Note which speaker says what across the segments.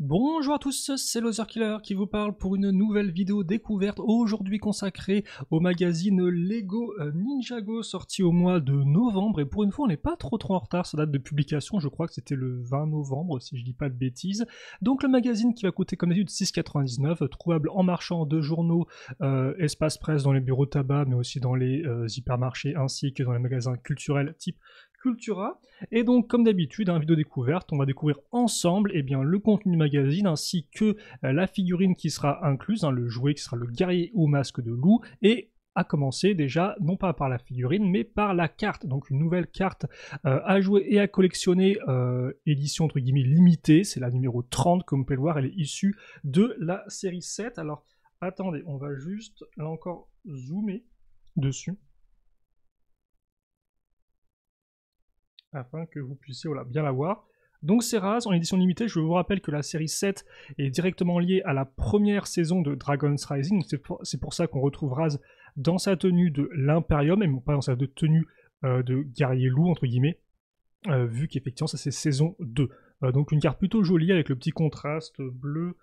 Speaker 1: Bonjour à tous, c'est Loser Killer qui vous parle pour une nouvelle vidéo découverte aujourd'hui consacrée au magazine Lego Ninjago sorti au mois de novembre, et pour une fois on n'est pas trop en retard, sa date de publication je crois que c'était le 20 novembre si je dis pas de bêtises. Donc le magazine qui va coûter comme d'habitude 6,99, trouvable en marchand de journaux, espace presse dans les bureaux de tabac mais aussi dans les hypermarchés ainsi que dans les magasins culturels type Cultura. Et donc, comme d'habitude, vidéo découverte, on va découvrir ensemble le contenu du magazine ainsi que la figurine qui sera incluse, le jouet qui sera le guerrier au masque de loup, et à commencer déjà, non pas par la figurine, mais par la carte. Donc une nouvelle carte à jouer et à collectionner, édition entre guillemets limitée, c'est la numéro 30, comme vous pouvez le voir, elle est issue de la série 7. Alors, attendez, on va juste, là encore, zoomer dessus, afin que vous puissiez bien la voir. Donc c'est Raz en édition limitée. Je vous rappelle que la série 7 est directement liée à la première saison de Dragon's Rising. C'est pour ça qu'on retrouve Raz dans sa tenue de l'Imperium, et non pas dans sa tenue de guerrier loup, entre guillemets, vu qu'effectivement ça c'est saison 2. Donc une carte plutôt jolie avec le petit contraste bleu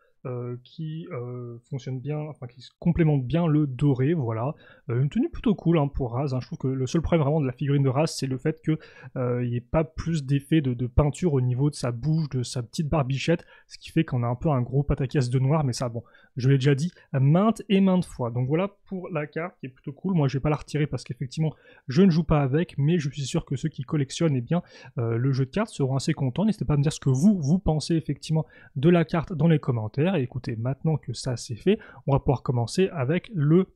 Speaker 1: qui fonctionne bien, enfin qui complémente bien le doré, voilà. Une tenue plutôt cool pour Raz. Je trouve que le seul problème vraiment de la figurine de Raz, c'est le fait qu'il n'y ait pas plus d'effet de peinture au niveau de sa bouche, de sa petite barbichette, ce qui fait qu'on a un peu un gros pataquès de noir, mais ça, bon, je l'ai déjà dit maintes et maintes fois. Donc voilà pour la carte qui est plutôt cool. Moi, je vais pas la retirer parce qu'effectivement, je ne joue pas avec, mais je suis sûr que ceux qui collectionnent le jeu de cartes seront assez contents. N'hésitez pas à me dire ce que vous pensez effectivement de la carte dans les commentaires. Et écoutez, maintenant que ça c'est fait, on va pouvoir commencer avec le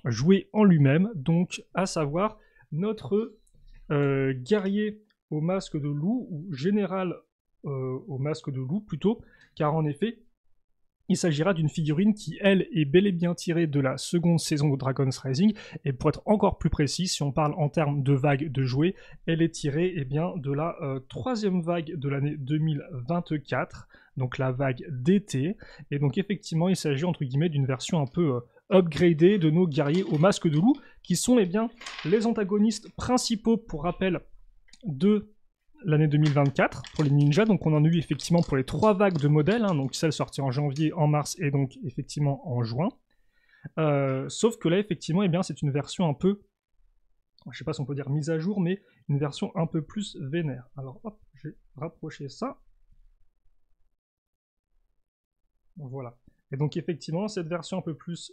Speaker 1: jouet en lui-même, donc à savoir notre guerrier au masque de loup, ou général au masque de loup plutôt, car en effet, il s'agira d'une figurine qui, elle, est bel et bien tirée de la seconde saison de Dragon's Rising, et pour être encore plus précis, si on parle en termes de vague de jouets, elle est tirée de la troisième vague de l'année 2024, donc la vague d'été, et donc effectivement il s'agit entre guillemets d'une version un peu upgradée de nos guerriers au masque de loup, qui sont les antagonistes principaux, pour rappel, de l'année 2024 pour les ninjas. Donc on en a eu effectivement pour les 3 vagues de modèles, donc celle sortie en janvier, en mars et donc effectivement en juin. Sauf que là effectivement c'est une version un peu, je sais pas si on peut dire mise à jour, mais une version un peu plus vénère. Alors hop, je vais rapprocher ça. Voilà. Et donc effectivement cette version un peu plus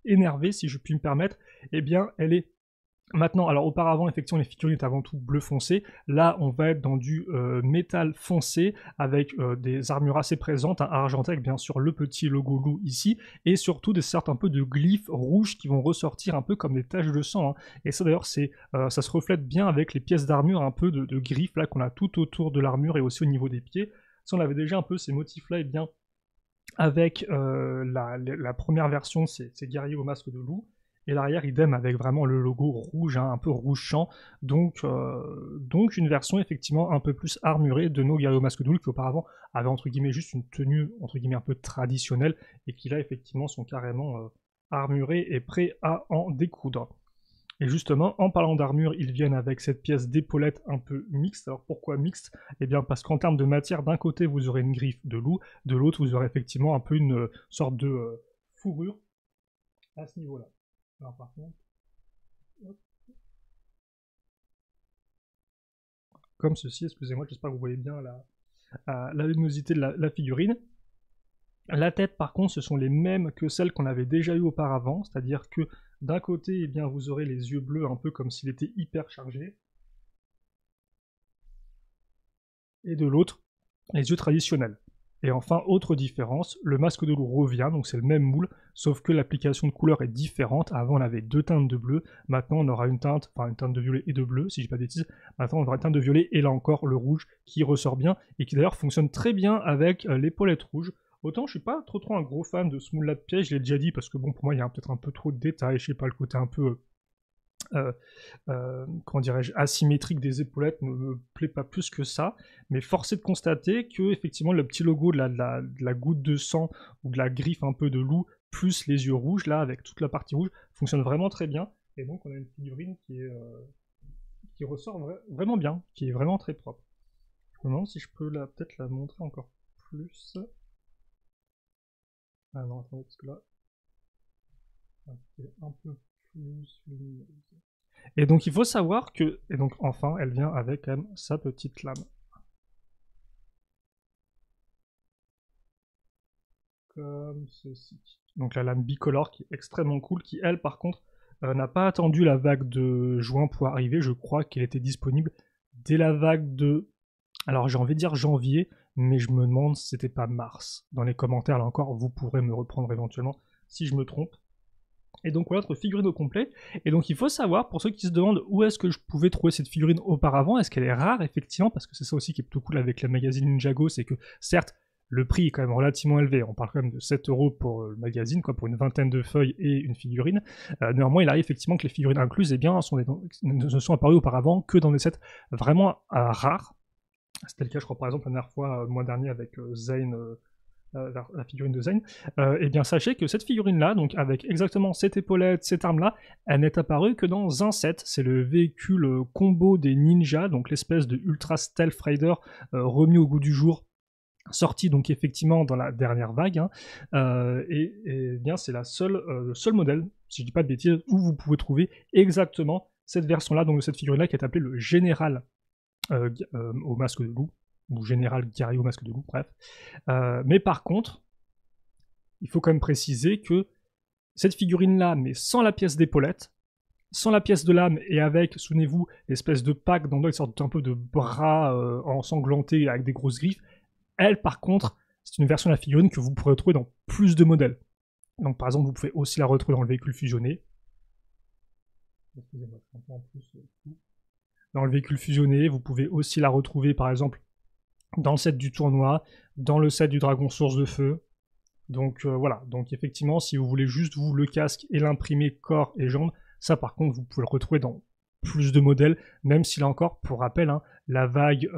Speaker 1: énervée, si je puis me permettre, elle est maintenant, alors auparavant, effectivement, les figurines étaient avant tout bleu foncé. Là, on va être dans du métal foncé avec des armures assez présentes, argentées avec bien sûr le petit logo loup ici, et surtout des sortes un peu de glyphes rouges qui vont ressortir un peu comme des taches de sang. Et ça d'ailleurs, ça se reflète bien avec les pièces d'armure un peu de griffes là qu'on a tout autour de l'armure et aussi au niveau des pieds. Ça, on avait déjà un peu ces motifs là, avec la première version, c'est guerrier au masque de loup. Et l'arrière, idem avec vraiment le logo rouge, un peu rouge champ. Donc une version effectivement un peu plus armurée de nos guerriers au masque de loup, qui auparavant avaient entre guillemets juste une tenue entre guillemets un peu traditionnelle, et qui là effectivement sont carrément armurés et prêts à en découdre. Et justement, en parlant d'armure, ils viennent avec cette pièce d'épaulette un peu mixte. Alors pourquoi mixte? Eh bien parce qu'en termes de matière, d'un côté vous aurez une griffe de loup, de l'autre vous aurez effectivement un peu une sorte de fourrure à ce niveau-là. Alors par contre, hop, comme ceci, excusez-moi, j'espère que vous voyez bien la luminosité de la figurine. La tête, par contre, ce sont les mêmes que celles qu'on avait déjà eues auparavant, c'est-à-dire que d'un côté, vous aurez les yeux bleus un peu comme s'il était hyper chargé, et de l'autre, les yeux traditionnels. Et enfin, autre différence, le masque de loup revient, donc c'est le même moule, sauf que l'application de couleur est différente. Avant, on avait 2 teintes de bleu, maintenant on aura une teinte de violet et de bleu, si je dis pas de bêtises. Maintenant, on aura une teinte de violet, et là encore, le rouge qui ressort bien, et qui d'ailleurs fonctionne très bien avec l'épaulette rouge. Autant je suis pas trop un gros fan de ce moule-là de piège, je l'ai déjà dit, parce que bon, pour moi, il y a peut-être un peu trop de détails, je sais pas, le côté un peu comment dirais-je, asymétrique des épaulettes ne me plaît pas plus que ça, mais force est de constater que effectivement le petit logo de la goutte de sang ou de la griffe un peu de loup, plus les yeux rouges là avec toute la partie rouge, fonctionne vraiment très bien, et donc on a une figurine qui ressort vraiment bien, qui est vraiment très propre. Je me demande si je peux peut-être la montrer encore plus. Ah non, attendez, parce que là, c'est un peu plus lumineuse. Et donc il faut savoir que, et donc enfin, elle vient avec quand même sa petite lame. Comme ceci. Donc la lame bicolore qui est extrêmement cool, qui elle par contre n'a pas attendu la vague de juin pour arriver, je crois qu'elle était disponible dès la vague de... Alors j'ai envie de dire janvier, mais je me demande si c'était pas mars. Dans les commentaires là encore, vous pourrez me reprendre éventuellement si je me trompe. Et donc voilà notre figurine au complet. Et donc il faut savoir, pour ceux qui se demandent où est-ce que je pouvais trouver cette figurine auparavant, est-ce qu'elle est rare effectivement, parce que c'est ça aussi qui est plutôt cool avec le magazine Ninjago, c'est que certes, le prix est quand même relativement élevé, on parle quand même de 7 € pour le magazine, quoi, pour une vingtaine de feuilles et une figurine. Néanmoins, il arrive effectivement que les figurines incluses ne sont apparues auparavant que dans des sets vraiment rares. C'était le cas, je crois, par exemple, la dernière fois, le mois dernier, avec Zane, la figurine de Zane. Et bien, sachez que cette figurine-là, donc avec exactement cette épaulette, cette arme-là, elle n'est apparue que dans un set. C'est le véhicule combo des ninjas, donc l'espèce de Ultra Stealth Raider remis au goût du jour, sorti donc effectivement dans la dernière vague, hein. Et bien c'est le seul modèle, si je dis pas de bêtises, où vous pouvez trouver exactement cette version-là, donc de cette figurine-là qui est appelée le Général au masque de loup, ou Général Gary au masque de loup, bref. Mais par contre, il faut quand même préciser que cette figurine-là, mais sans la pièce d'épaulette, sans la pièce de lame et avec, souvenez-vous, l'espèce de pack dans une sorte un peu de bras ensanglantés avec des grosses griffes, elle, par contre, c'est une version de la figurine que vous pourrez retrouver dans plus de modèles. Donc, par exemple, vous pouvez aussi la retrouver dans le véhicule fusionné. Excusez-moi, je comprends en plus. Dans le véhicule fusionné, vous pouvez aussi la retrouver, par exemple, dans le set du tournoi, dans le set du dragon source de feu. Donc, voilà. Donc, effectivement, si vous voulez juste vous le casque et l'imprimer corps et jambes, ça, par contre, vous pouvez le retrouver dans plus de modèles, même si là encore, pour rappel, hein, la vague,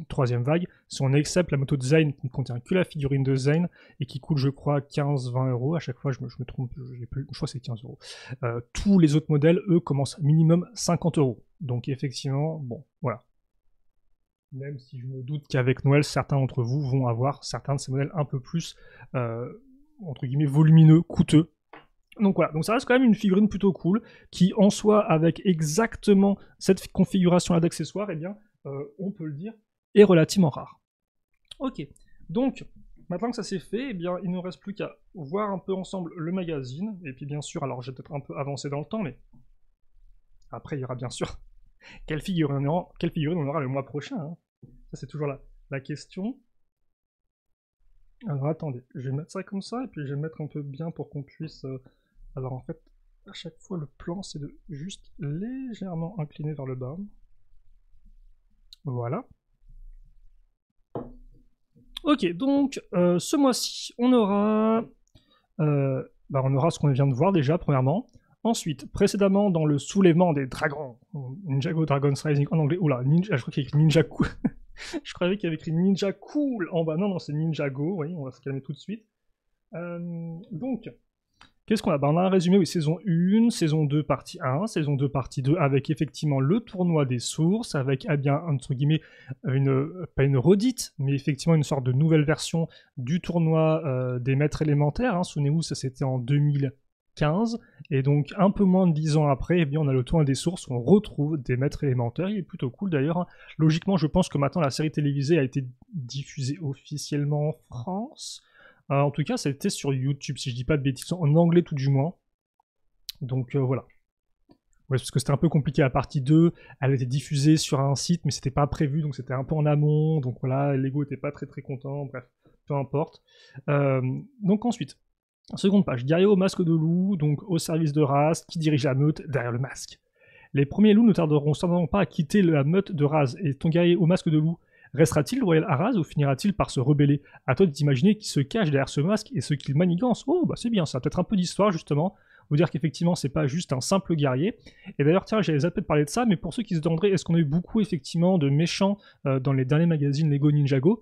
Speaker 1: troisième vague, si on accepte la moto de Zane qui ne contient que la figurine de Zane et qui coûte, je crois, 15-20 €, à chaque fois je me trompe, je crois que c'est 15 €. Tous les autres modèles, eux, commencent minimum 50 €. Donc effectivement, bon, voilà. Même si je me doute qu'avec Noël, certains d'entre vous vont avoir certains de ces modèles un peu plus, entre guillemets, volumineux, coûteux. Donc voilà, donc ça reste quand même une figurine plutôt cool, qui en soi, avec exactement cette configuration-là d'accessoires, eh bien, on peut le dire, est relativement rare. Ok, donc, maintenant que ça c'est fait, eh bien, il ne reste plus qu'à voir un peu ensemble le magazine, et puis bien sûr, alors j'ai peut-être un peu avancé dans le temps, mais après il y aura bien sûr quelle figurine on aura le mois prochain, hein. Ça c'est toujours la question. Alors attendez, je vais mettre ça comme ça, et puis je vais mettre un peu bien pour qu'on puisse... Alors en fait, à chaque fois le plan c'est de juste légèrement incliner vers le bas. Voilà. Ok, donc ce mois-ci, on aura ce qu'on vient de voir déjà, premièrement. Ensuite, précédemment, dans le soulèvement des dragons, Ninjago Dragon's Rising en anglais, oula, ninja, je crois qu'il y a écrit Ninja Cool. Je croyais qu'il y avait écrit Ninja Cool en bas. Non, c'est Ninjago, oui, on va se calmer tout de suite. Donc, qu'est-ce qu'on a? On a un résumé, oui, saison 1, saison 2, partie 1, saison 2, partie 2, avec effectivement le tournoi des sources, avec, eh bien, entre guillemets, pas une redite, mais effectivement une sorte de nouvelle version du tournoi des maîtres élémentaires, hein. Souvenez-vous, ça c'était en 2015, et donc un peu moins de 10 ans après, eh bien, on a le tournoi des sources, où on retrouve des maîtres élémentaires, il est plutôt cool d'ailleurs, hein. Logiquement, je pense que maintenant la série télévisée a été diffusée officiellement en France. En tout cas, ça a été sur YouTube, si je dis pas de bêtises, en anglais tout du moins. Donc voilà. Ouais, parce que c'était un peu compliqué la partie 2, elle était diffusée sur un site, mais c'était pas prévu, donc c'était un peu en amont, donc voilà, Lego était pas très content, bref, peu importe. Donc ensuite, seconde page, guerrier au masque de loup, donc au service de Raz, qui dirige la meute derrière le masque. Les premiers loups ne tarderont certainement pas à quitter la meute de Raz, et ton guerrier au masque de loup restera-t-il loyal à Raz ou finira-t-il par se rebeller? À toi d'imaginer qui se cache derrière ce masque et ce qu'il manigance. Oh, bah c'est bien ça, peut-être un peu d'histoire justement. Vous dire qu'effectivement, c'est pas juste un simple guerrier. Et d'ailleurs, tiens, j'avais zappé de parler de ça, mais pour ceux qui se demanderaient, est-ce qu'on a eu beaucoup effectivement de méchants dans les derniers magazines Lego Ninjago?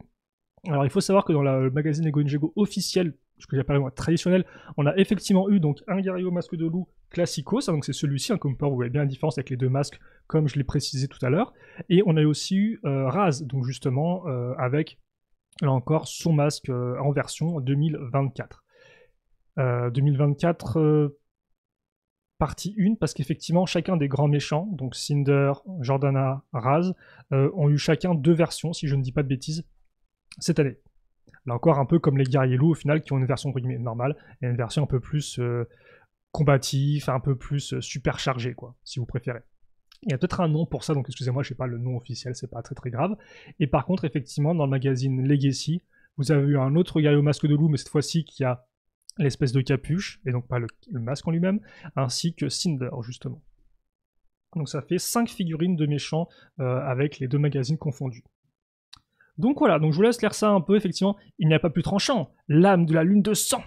Speaker 1: Alors il faut savoir que dans le magazine Lego Ninjago officiel, ce que j'appelle moi traditionnel, on a effectivement eu donc un guerrier au masque de loup classico, ça donc c'est celui-ci, hein, comme vous voyez bien la différence avec les deux masques, comme je l'ai précisé tout à l'heure, et on a aussi eu Raz, donc justement avec là encore, son masque en version 2024. 2024, partie 1, parce qu'effectivement, chacun des grands méchants, donc Cinder, Jordana, Raz, ont eu chacun 2 versions, si je ne dis pas de bêtises, cette année. Là encore, un peu comme les guerriers loups, au final, qui ont une version normale, et une version un peu plus combative, un peu plus superchargée, quoi, si vous préférez. Il y a peut-être un nom pour ça, donc excusez-moi, je sais pas le nom officiel, c'est pas très très grave. Et par contre, effectivement, dans le magazine Legacy, vous avez eu un autre guerrier au masque de loup, mais cette fois-ci qui a l'espèce de capuche, et donc pas le masque en lui-même, ainsi que Cinder, justement. Donc ça fait 5 figurines de méchants avec les 2 magazines confondus. Donc voilà, donc je vous laisse lire ça un peu, effectivement, il n'y a pas plus tranchant, l'âme de la lune de sang.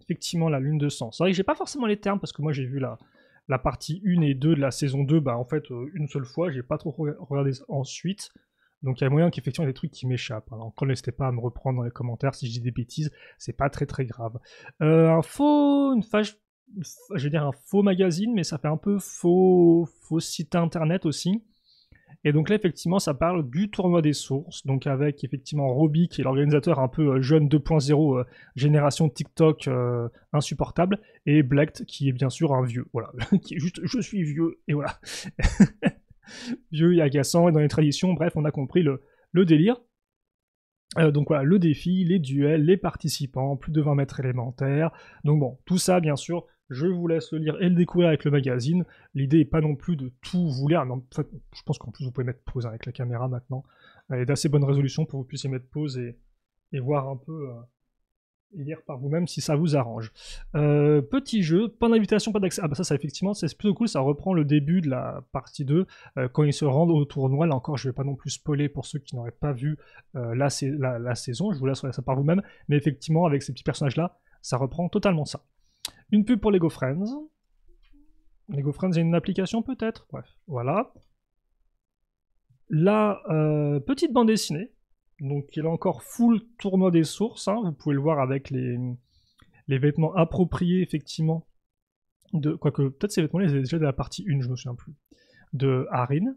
Speaker 1: Effectivement, la lune de sang. C'est vrai que j'ai pas forcément les termes, parce que moi j'ai vu la partie 1 et 2 de la saison 2, bah en fait, une seule fois, j'ai pas trop regardé ensuite. Donc il y a moyen qu'effectivement il y a des trucs qui m'échappent. Alors encore n'hésitez pas à me reprendre dans les commentaires si je dis des bêtises, c'est pas très très grave. Je vais dire un faux magazine, mais ça fait un peu faux site internet aussi. Et donc là, effectivement, ça parle du tournoi des sources, donc avec effectivement Robbie, qui est l'organisateur un peu jeune 2.0, génération TikTok insupportable, et Blecht, qui est bien sûr un vieux, voilà, qui est juste « je suis vieux », et voilà. Vieux et agaçant, et dans les traditions, bref, on a compris le délire. Donc voilà, le défi, les duels, les participants, plus de 20 mètres élémentaires. Donc bon, tout ça, bien sûr, je vous laisse le lire et le découvrir avec le magazine. L'idée n'est pas non plus de tout vous lire. Non, en fait, je pense qu'en plus, vous pouvez mettre pause avec la caméra maintenant. Elle est d'assez bonne résolution pour que vous puissiez mettre pause et voir un peu et lire par vous-même si ça vous arrange. Petit jeu, pas d'invitation, pas d'accès. Ah bah ça effectivement, c'est plutôt cool, ça reprend le début de la partie 2, quand ils se rendent au tournoi. Là encore, je vais pas non plus spoiler pour ceux qui n'auraient pas vu la saison, je vous laisse regarder ça par vous-même, mais effectivement, avec ces petits personnages-là, ça reprend totalement ça. Une pub pour Lego Friends. Lego Friends, il y a une application peut-être. Bref, voilà. La petite bande dessinée. Donc il est encore full tournoi des sources. Hein. Vous pouvez le voir avec les vêtements appropriés, effectivement. Quoique, peut-être ces vêtements-là, ils étaient déjà de la partie 1, je me souviens plus. De Harin.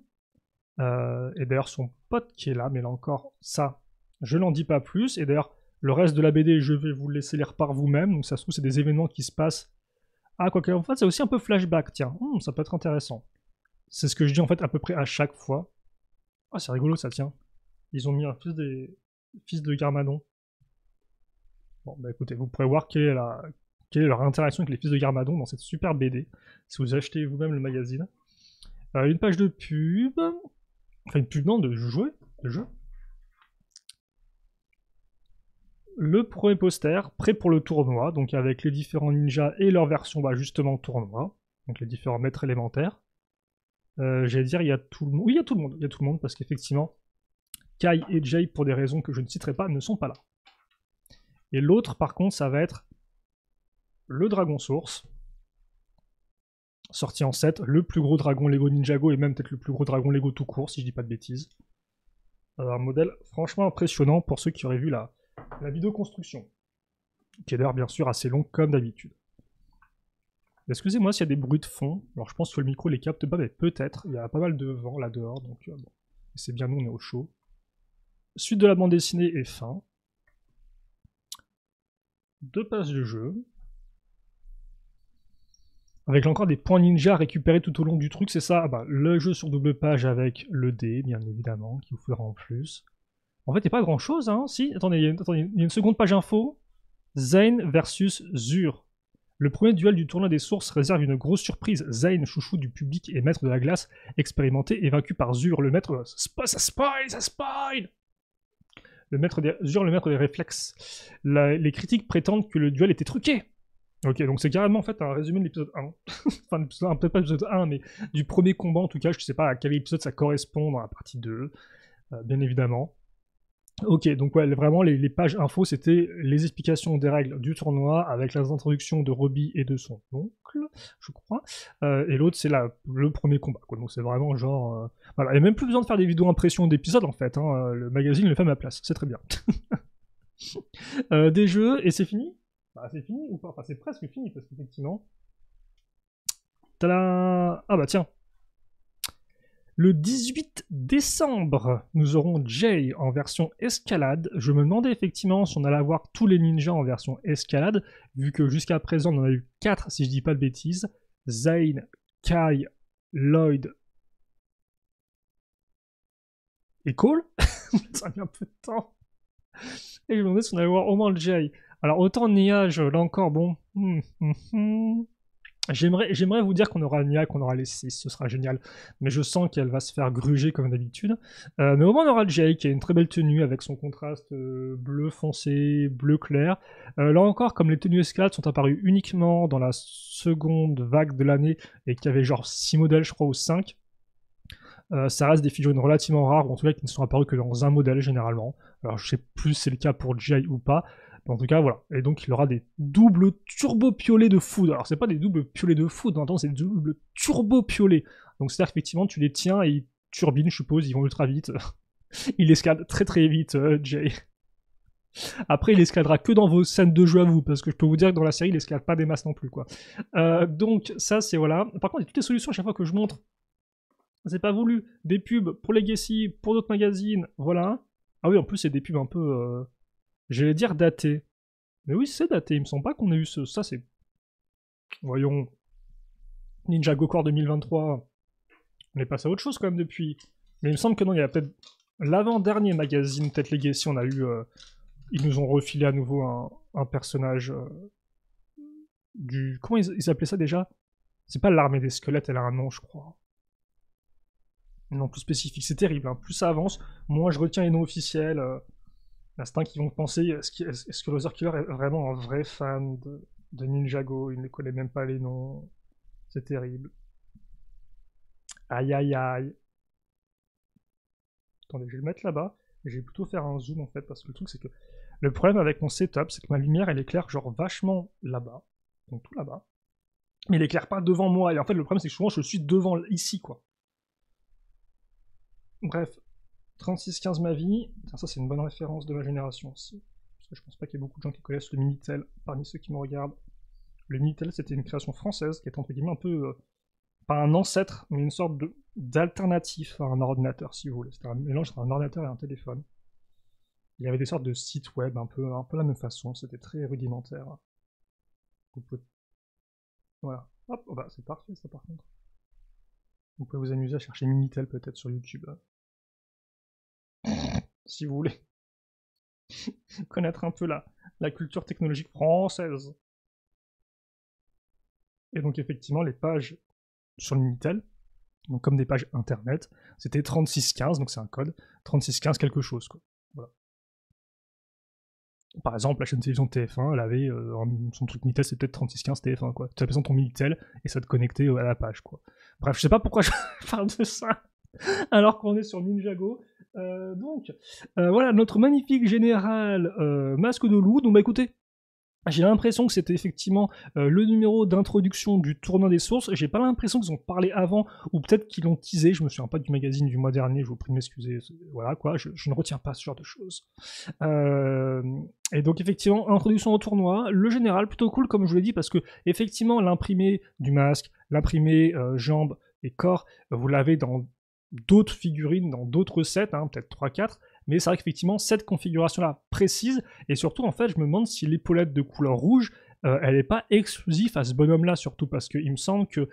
Speaker 1: Et d'ailleurs, son pote qui est là, mais là encore, ça, je n'en dis pas plus. Et d'ailleurs, le reste de la BD, je vais vous le laisser lire par vous-même. Donc ça se trouve, c'est des événements qui se passent. Ah, quoique, en fait, c'est aussi un peu flashback, tiens. Ça peut être intéressant. C'est ce que je dis, en fait, à peu près à chaque fois. Ah, c'est rigolo, ça, tiens. Ils ont mis un fils de Garmadon. Bon, bah écoutez, vous pourrez voir quelle est leur interaction avec les fils de Garmadon dans cette super BD, si vous achetez vous-même le magazine. Une page de pub. Enfin, une pub, non, de jeu. Le premier poster, prêt pour le tournoi, donc avec les différents ninjas et leur version, bah, justement, tournoi. Donc les différents maîtres élémentaires. J'allais dire, il y a tout le monde. Oui, il y a tout le monde, parce qu'effectivement, Kai et Jay, pour des raisons que je ne citerai pas, ne sont pas là. Et l'autre, par contre, ça va être le Dragon Source, sorti en 7, le plus gros dragon Lego Ninjago, et même peut-être le plus gros dragon Lego tout court, si je dis pas de bêtises. Un modèle franchement impressionnant pour ceux qui auraient vu la vidéo construction, qui est d'ailleurs bien sûr assez long comme d'habitude. Excusez-moi s'il y a des bruits de fond, alors je pense que le micro les capte pas, mais peut-être, il y a pas mal de vent là dehors, donc bon. C'est bien, nous on est au chaud. Suite de la bande dessinée et fin. 2 pages de jeu. Avec encore des points ninja récupérés tout au long du truc, c'est ça. Ah bah, le jeu sur double page avec le dé, bien évidemment, qui vous fera en plus. En fait, il n'y a pas grand chose, hein. Si, attendez, il y a une seconde page info. Zane versus Zur. Le premier duel du tournoi des sources réserve une grosse surprise. Zane, chouchou du public et maître de la glace, expérimenté, est vaincu par Zur, le maître. Ça spoil. Zur, le maître des réflexes. Les critiques prétendent que le duel était truqué. Ok, donc c'est carrément en fait un résumé de l'épisode 1. Enfin, l'épisode 1, peut-être pas l'épisode 1, mais du premier combat en tout cas. Je sais pas à quel épisode ça correspond dans la partie 2, bien évidemment. Ok, donc ouais, vraiment les pages info, c'était les explications des règles du tournoi avec les introductions de Robbie et de son oncle, je crois. Et l'autre, c'est le premier combat, quoi. Donc c'est vraiment genre... voilà, il n'y a même plus besoin de faire des vidéos impressions d'épisodes, en fait. Hein. Le magazine le fait à ma place, c'est très bien. Des jeux, et c'est fini. Bah, c'est fini ou pas? Enfin, c'est presque fini, parce qu'effectivement... Tada! Ah bah tiens! Le 18 décembre, nous aurons Jay en version escalade. Je me demandais effectivement si on allait avoir tous les ninjas en version escalade, vu que jusqu'à présent on en a eu 4 si je dis pas de bêtises. Zane, Kai, Lloyd et Cole. Ça a mis un peu de temps. Et je me demandais si on allait voir au moins le Jay. Alors autant Niage, là encore, bon... J'aimerais vous dire qu'on aura Nia, qu'on aura les 6, ce sera génial. Mais je sens qu'elle va se faire gruger comme d'habitude. Mais au moins on aura Jay qui a une très belle tenue avec son contraste bleu foncé, bleu clair. Là encore, comme les tenues escalades sont apparues uniquement dans la seconde vague de l'année et qu'il y avait genre 6 modèles, je crois, ou 5, ça reste des figurines relativement rares, ou en tout cas qui ne sont apparues que dans un modèle généralement. Alors je sais plus si c'est le cas pour Jay ou pas. En tout cas, voilà. Et donc, il aura des doubles turbo-piolets de foudre. Alors, c'est pas des doubles piolets de foudre, non, c'est des doubles turbo-piolets. Donc, c'est-à-dire qu'effectivement, tu les tiens et ils turbinent, je suppose, ils vont ultra vite. Il escalade très très vite, Jay. Après, il escaladera que dans vos scènes de jeu à vous, parce que je peux vous dire que dans la série, il escalade pas des masses non plus, quoi. Donc, ça, c'est voilà. Par contre, il y a toutes les solutions à chaque fois que je montre. C'est pas voulu. Des pubs pour Legacy, pour d'autres magazines, voilà. Ah oui, en plus, c'est des pubs un peu... J'allais dire daté. Mais oui, c'est daté. Il me semble pas qu'on ait eu ce... Ça, c'est... Voyons. Ninjago Core 2023. On est passé à autre chose, quand même, depuis. Mais il me semble que non, il y a peut-être... L'avant-dernier magazine, peut-être Legacy, on a eu... Ils nous ont refilé à nouveau un personnage... du... Comment ils appelaient ça, déjà? C'est pas l'armée des squelettes, elle a un nom, je crois. Non, plus spécifique. C'est terrible, hein. Plus ça avance, moins je retiens les noms officiels... L'instinct qu'ils vont penser, est-ce que Loser Killer est vraiment un vrai fan de Ninjago? Il ne connaît même pas les noms. C'est terrible. Aïe aïe aïe. Attendez, je vais le mettre là-bas. Et je vais plutôt faire un zoom en fait, parce que le truc c'est que... Le problème avec mon setup, c'est que ma lumière elle éclaire genre vachement là-bas. Donc tout là-bas. Mais elle éclaire pas devant moi. Et en fait le problème c'est que souvent je suis devant ici quoi. Bref. 3615 ma vie, ça c'est une bonne référence de ma génération aussi. Parce que je pense pas qu'il y ait beaucoup de gens qui connaissent le Minitel parmi ceux qui me regardent. Le Minitel c'était une création française qui est entre guillemets un peu, pas un ancêtre, mais une sorte d'alternatif à un ordinateur si vous voulez. C'était un mélange entre un ordinateur et un téléphone. Il y avait des sortes de sites web un peu la même façon, c'était très rudimentaire. Vous pouvez... Voilà. Hop, oh bah c'est parfait ça par contre. Vous pouvez vous amuser à chercher Minitel peut-être sur YouTube. Si vous voulez connaître un peu la culture technologique française. Et donc effectivement, les pages sur le Minitel, donc comme des pages internet, c'était 3615, donc c'est un code, 3615 quelque chose, quoi. Voilà. Par exemple, la chaîne de télévision TF1, elle avait son truc Minitel, c'était peut-être 3615 TF1, quoi. Tu appelles ton Minitel et ça te connectait à la page, quoi. Bref, je sais pas pourquoi je parle de ça alors qu'on est sur Ninjago. Donc, voilà, notre magnifique général masque de loup. Donc, bah écoutez, j'ai l'impression que c'était effectivement le numéro d'introduction du tournoi des sources. J'ai pas l'impression qu'ils ont parlé avant, ou peut-être qu'ils l'ont teasé. Je me souviens pas du magazine du mois dernier, je vous prie de m'excuser. Voilà quoi, je ne retiens pas ce genre de choses. Et donc effectivement, introduction au tournoi, le général, plutôt cool comme je vous l'ai dit, parce que effectivement, l'imprimé du masque, l'imprimé jambes et corps, vous l'avez dans d'autres figurines, dans d'autres sets, hein, peut-être 3-4, mais c'est vrai qu'effectivement, cette configuration-là précise, et surtout, en fait, je me demande si l'épaulette de couleur rouge, elle n'est pas exclusive à ce bonhomme-là, surtout parce qu'il me semble que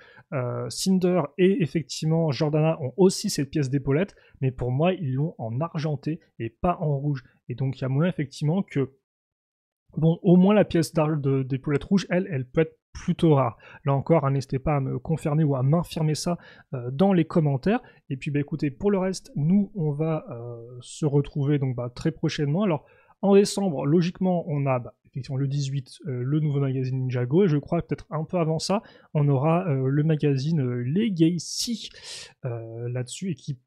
Speaker 1: Cinder et effectivement Jordana ont aussi cette pièce d'épaulette, mais pour moi, ils l'ont en argenté et pas en rouge. Et donc, il y a moyen, effectivement, que, bon, au moins la pièce d'épaulette rouge, elle peut être plutôt rare. Là encore, n'hésitez pas à me confirmer ou à m'infirmer ça dans les commentaires. Et puis, bah, écoutez, pour le reste, nous, on va se retrouver donc très prochainement. Alors, en décembre, logiquement, on a effectivement le 18, le nouveau magazine Ninjago, et je crois que peut-être un peu avant ça, on aura le magazine Legacy là-dessus, et qui,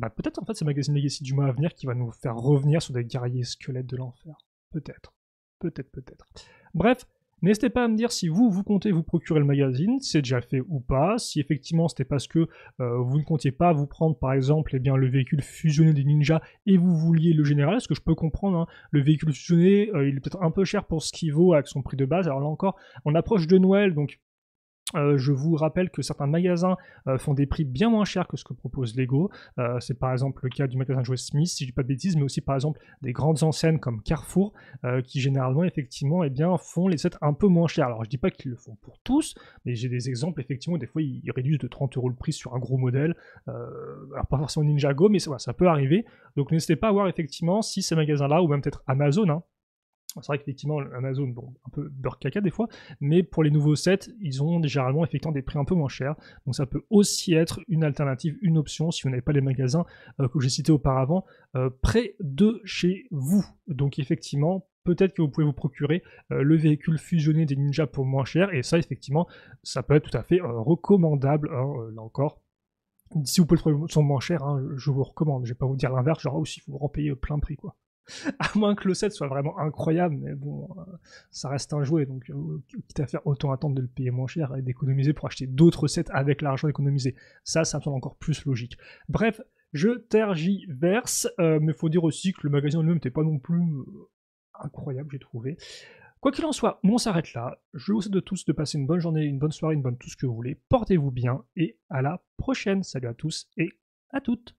Speaker 1: peut-être en fait, c'est le magazine Legacy du mois à venir qui va nous faire revenir sur des guerriers squelettes de l'enfer. Peut-être. Peut-être. Bref, n'hésitez pas à me dire si vous comptez vous procurer le magazine, si c'est déjà fait ou pas, si effectivement c'était parce que vous ne comptiez pas vous prendre par exemple le véhicule fusionné des ninjas et vous vouliez le général, ce que je peux comprendre, hein. Le véhicule fusionné, il est peut-être un peu cher pour ce qu'il vaut avec son prix de base, alors là encore, on approche de Noël, donc Je vous rappelle que certains magasins font des prix bien moins chers que ce que propose Lego. C'est par exemple le cas du magasin de jouets Smith, si je dis pas de bêtises, mais aussi par exemple des grandes enseignes comme Carrefour, qui généralement effectivement font les sets un peu moins chers. Alors je dis pas qu'ils le font pour tous, mais j'ai des exemples effectivement, des fois ils réduisent de 30€ le prix sur un gros modèle. Alors pas forcément Ninjago, mais ça peut arriver. Donc n'hésitez pas à voir effectivement si ces magasins-là, ou même peut-être Amazon, hein. C'est vrai qu'effectivement, Amazon, bon, un peu beurre caca des fois, mais pour les nouveaux sets, ils ont généralement effectivement des prix un peu moins chers. Donc ça peut aussi être une alternative, une option, si vous n'avez pas les magasins que j'ai cités auparavant, près de chez vous. Donc effectivement, peut-être que vous pouvez vous procurer le véhicule fusionné des ninjas pour moins cher, et ça, effectivement, ça peut être tout à fait recommandable, hein, là encore. Si vous pouvez le trouver moins cher, hein, je vous recommande. Je vais pas vous dire l'inverse, genre aussi, il faut vous repayer plein prix, quoi. À moins que le set soit vraiment incroyable, mais bon, ça reste un jouet, donc quitte à faire, autant attendre de le payer moins cher et d'économiser pour acheter d'autres sets avec l'argent économisé. Ça me semble encore plus logique. Bref, je tergiverse, mais faut dire aussi que le magasin lui-même n'était pas non plus incroyable, j'ai trouvé. Quoi qu'il en soit, on s'arrête là. Je vous souhaite de tous de passer une bonne journée, une bonne soirée, une bonne tout ce que vous voulez. Portez-vous bien et à la prochaine. Salut à tous et à toutes.